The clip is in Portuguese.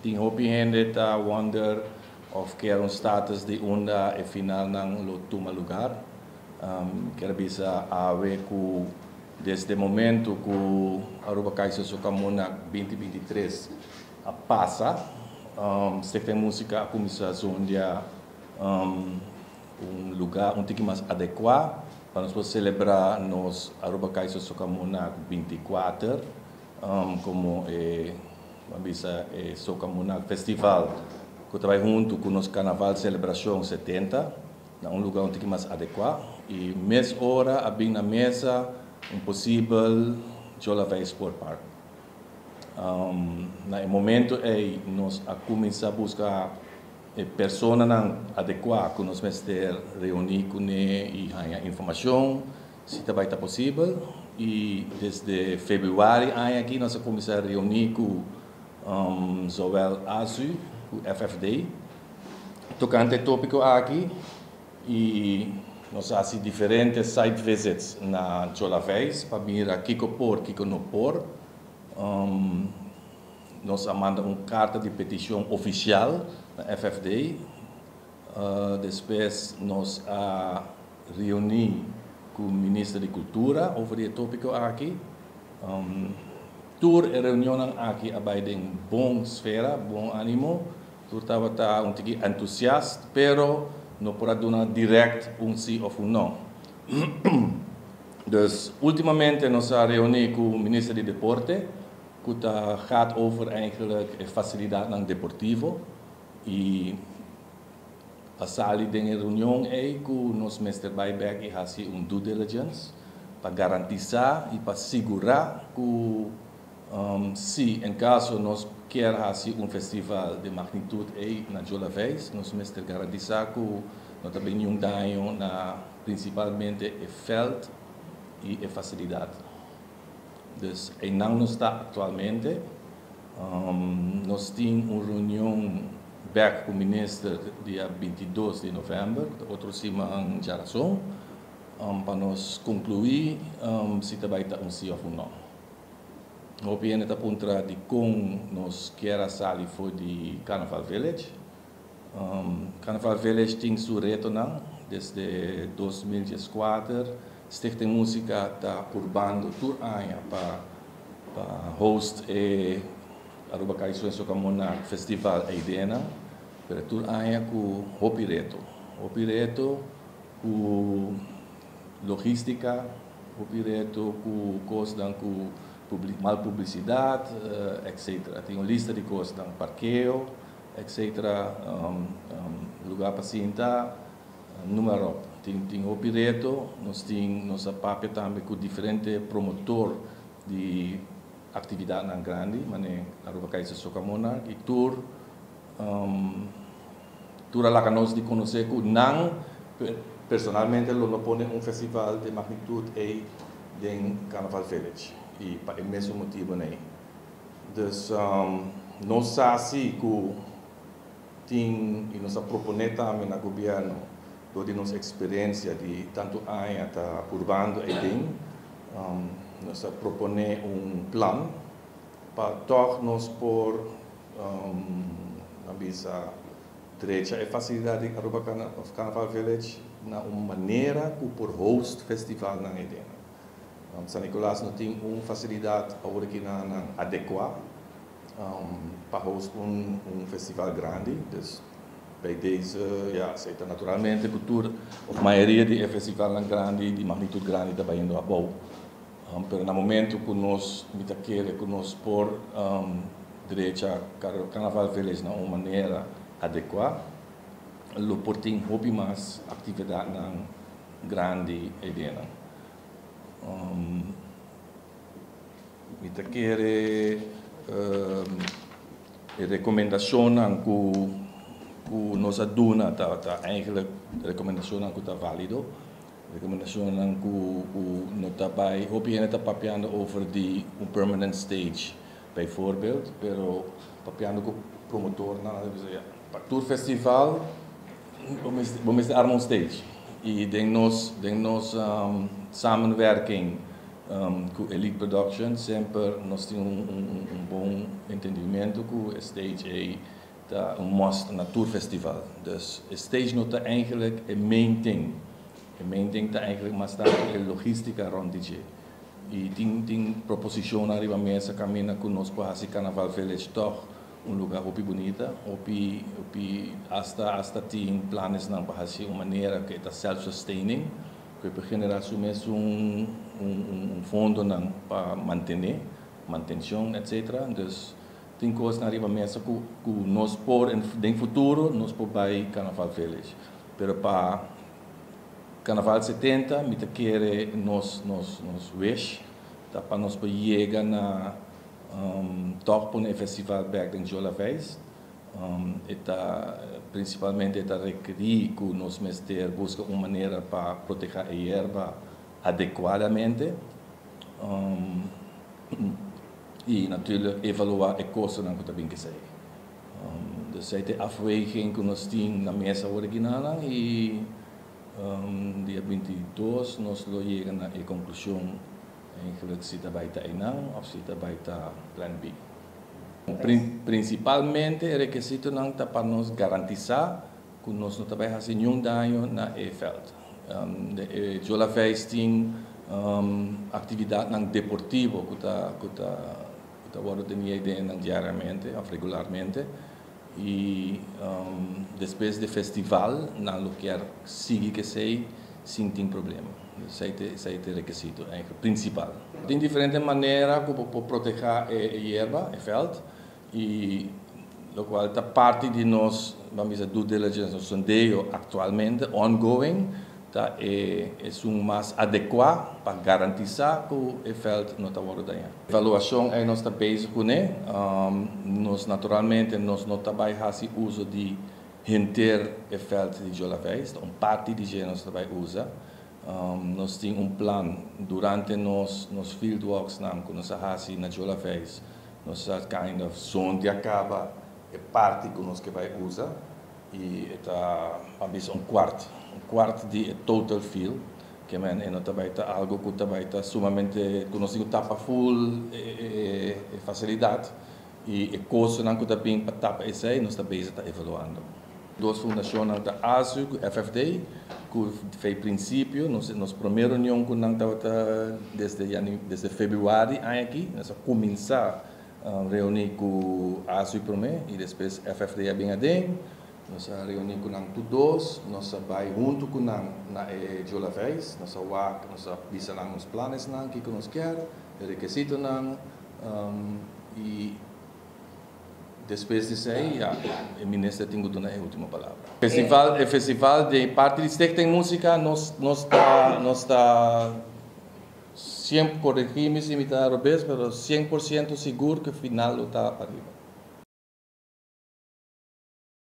Ting hopi gente tá wonder of quer status de onda e final ng lutuma lugar. Quer bisa ave ku desde o momento que Aruba Caixa Sokamona 2023 passa, Stichting Música começa a sonhar lugar tique mais adequado para nós celebrar nos Aruba Caixa Sokamona 24, como bisa Sokamona Festival, que trabalha junto com o Carnaval Celebração 70, na lugar tique mais adequado. E mês hora, abrir na mesa, possível Jolavei Sport Park. No momento nós começamos a buscar pessoas adequadas que nós vamos reunir com eles e ganhar informação, se vai estar possível. E desde fevereiro aqui nós começamos a reunir com Zoel ASU, o FFD, tocante tópico aqui e nós fazemos diferentes site visits na Jolavés para mirar Kiko por, Kiko não por. Nós mandamos uma carta de petição oficial na FFD. Depois nós reunimos com o Ministro de Cultura sobre o tópico aqui. Tour e reunião aqui em boa esfera, bom ânimo. Tour estava entusiasta, pero não pode dar direct sim ou não. Dus, ultimamente nós reunimos com o Ministro de Deporte, que gaat over eigenlijk facilidade no deportivo. E passar ali em reunião que nós mestre Buyback e fazer due diligence para garantizar e para assegurar que se em caso nós quer fazer festival de magnitude na Jolavés, nós mestre garantizar que não tem nenhum dano na principalmente o veld e a facilidade. Dus, não está atualmente. Nós temos uma reunião back com o ministro dia 22 de novembro, outra semana em Jaração, para nós concluir se vai estar sim ou não. O PN está contra de como nós queremos sair foi de Carnaval Village. Carnaval Village tem seu retorno desde 2014. Stichting Música está urbando tour para host Aruba Caixa Sokamona Festival Aidena, para tour com Hopi Reto. Hopi Reto com logística, Hopi Reto com costa com mal publicidade, etc. Tem uma lista de costas, parqueio, etc. Lugar para sentar, número. Tem Hopi Reto, nós temos nossa papel também com diferentes promotores de atividade na grande, mas Aruba Caixa Sokamona, e tour lá que nós de conhecer que não, personalmente, não põe festival de magnitude em Carnaval Village. E para o mesmo motivo, né? Dus, nós sabemos que tem, e nós proponemos também no governo, toda nossa experiência de tanto anos tá urbano e nós proponemos plano para todos nós por a visa direita e facilidade de Aruba Carnaval Village na uma maneira que por host festival na ideia. São Nicolás não tem uma facilidade original adequada para host festival grande. Dus, bij deze, aceita naturalmente cultura, a maioria de festival grande, de magnitude grande, está indo a bom. Pero no momento que nós queremos que nós por direita Carnaval Village na uma maneira adequada, lo portem hobby mais atividade na grande ideia. Recomendação que nós aduna tá eigenlijk recomendação que está válido, recomendação que não está bij, hoop je está papiando over die permanent stage, bijvoorbeeld, pero papiando com promotor na para tour festival, vamos dar um stage e den nos samenwerking com Elite Production, sempre nós temos bom entendimento com o stage é um natuur festival. Dus het stage não está eigenlijk een main thing. De main thing está eigenlijk maar staat de logistica rond DJ. E tem proposição arriba mesa caminha conosco para esse Carnaval Village toch lugar muito bonita, hasta tem planos não para fazer uma maneira que está self-sustaining, que para generar mesmo fundo não para manutenção, etc. Dus tem coisas na arriba mesa que nós por em futuro nós por vai Carnaval Village, pero para Carnaval 70 me te quer nos wish tá para nós para chegar na toch para um festival back em Jolaveis, principalmente está requerir que nós mestre busca uma maneira para proteger a erva adequadamente e natuurlijk evaluar a costa não que também que sei. Dus é a afweging que nós temos na mesa original e dia 22 nós chegamos na conclusão eigenlijk se está baita e não ou se está baita plan B. Principalmente o requisito não está para nos garantizar que nós não vai fazer nenhum dano na veld. Jolaveis tem atividade não deportiva que está organizada diariamente ou regularmente. E depois do festival, não quer seguir que sei, sem tem problema. Esse é o requisito principal. Tem diferentes maneiras para proteger a erva, o veld, e o qual está parte de nós, vamos dizer, due diligence, o sondeio atualmente, ongoing, é mais adequado para garantizar que o veld não está fora daí. A evaluação é nós está bezig com nós naturalmente nós não vai fazer uso de hinter o veld de Jolaveis, parte de gente nós vai usar. Nós temos plano durante nos fieldworks que nós fazemos na Jolaveis, nós kind of zone de acaba é parte que nós vai usar e está um quarto de total field, que não vai estar algo que vai estar sumamente conhecido tapa full facilidade e a coisa não que está bem para tapa esse aí nós está evaluando. Duas fundações da ASU, FFD, que fez princípio, nossa primeira reunião com nós desde fevereiro aqui, nós começar a reunir com a ASU primeiro e depois FFD bem adentro. Nós reunimos com todos, nós vamos junto com na Jolaveis, nós visamos os planos que nós queremos, o requisito e depois disso aí, o ministro tem a última palavra. O festival de parte de Stichting tem música, nós está sempre corrigimos imitar o best, mas 100% seguro que o final está para arriba.